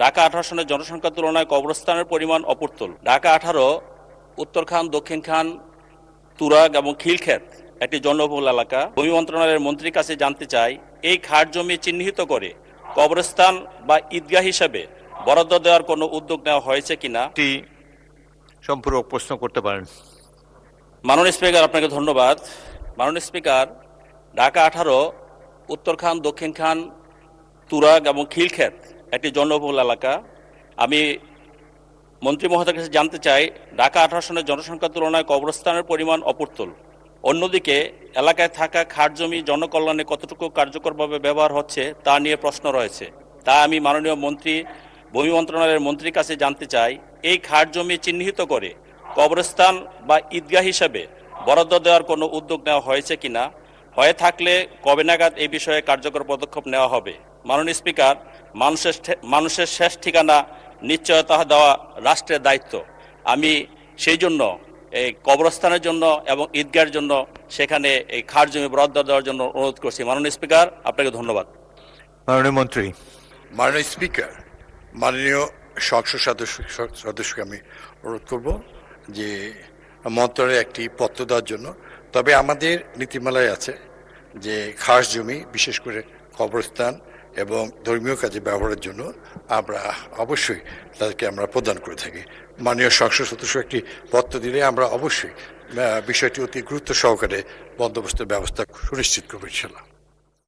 ঢাকা 18 সনের জনসংখ্যার তুলনায় কবরস্থানের পরিমাণ অপূর্তুল। ঢাকা 18 উত্তরখান, দক্ষিণখান, তুরাগ এবং খিলক্ষেত একটি জনবহুল এলাকা। ভূমি মন্ত্রণালয়ের মন্ত্রীর কাছে জানতে চাই, এই খাস জমি চিহ্নিত করে কবরস্থান বা ঈদগাহ হিসাবে বরাদ্দ দেওয়ার কোনো উদ্যোগ নেওয়া হয়েছে কিনা। সম্পূরক প্রশ্ন করতে পারেন। মাননীয় স্পিকার, আপনাকে ধন্যবাদ। মাননীয় স্পিকার, ঢাকা 18 উত্তরখান, দক্ষিণখান, তুরাগ এবং খিলক্ষেত একটি জনবহুল এলাকা। আমি মন্ত্রী মহোদয়ের কাছে জানতে চাই, ঢাকা 18 সনের জনসংখ্যার তুলনায় কবরস্থানের পরিমাণ অপূর্তুল। অন্যদিকে এলাকায় থাকা খাস জমি জনকল্যাণে কতটুকু কার্যকরভাবে ব্যবহার হচ্ছে তা নিয়ে প্রশ্ন রয়েছে। তা আমি মাননীয় মন্ত্রী, ভূমি মন্ত্রণালয়ের মন্ত্রীর কাছে জানতে চাই, এই খাস জমি চিহ্নিত করে কবরস্থান বা ঈদগাহ হিসাবে বরাদ্দ দেওয়ার কোনো উদ্যোগ নেওয়া হয়েছে কিনা, হয়ে থাকলে কবে নাগাদ এই বিষয়ে কার্যকর পদক্ষেপ নেওয়া হবে। মাননীয় স্পিকার, মানুষের শেষ ঠিকানা নিশ্চয়তা দেওয়া রাষ্ট্রের দায়িত্ব। আমি সেই জন্য এই কবরস্থানের জন্য এবং ঈদগাহের জন্য সেখানে এই খাস জমি বরাদ্দ দেওয়ার জন্য অনুরোধ করছি। মাননীয় স্পিকার, আপনাকে ধন্যবাদ। মাননীয় মন্ত্রী। মাননীয় স্পিকার, মাননীয় সংসদ সদস্যকে আমি অনুরোধ করব যে মন্ত্রণালয়ে একটি পত্র দেওয়ার জন্য। তবে আমাদের নীতিমালায় আছে যে খাস জমি, বিশেষ করে কবরস্থান এবং ধর্মীয় কাজে ব্যবহারের জন্য আমরা অবশ্যই তাদেরকে আমরা প্রদান করে থাকি। মাননীয় সংসদ সদস্য একটি পত্র দিলে আমরা অবশ্যই বিষয়টি অতি গুরুত্ব সহকারে বন্দোবস্তের ব্যবস্থা সুনিশ্চিত করবো ইনশাল্লাহ।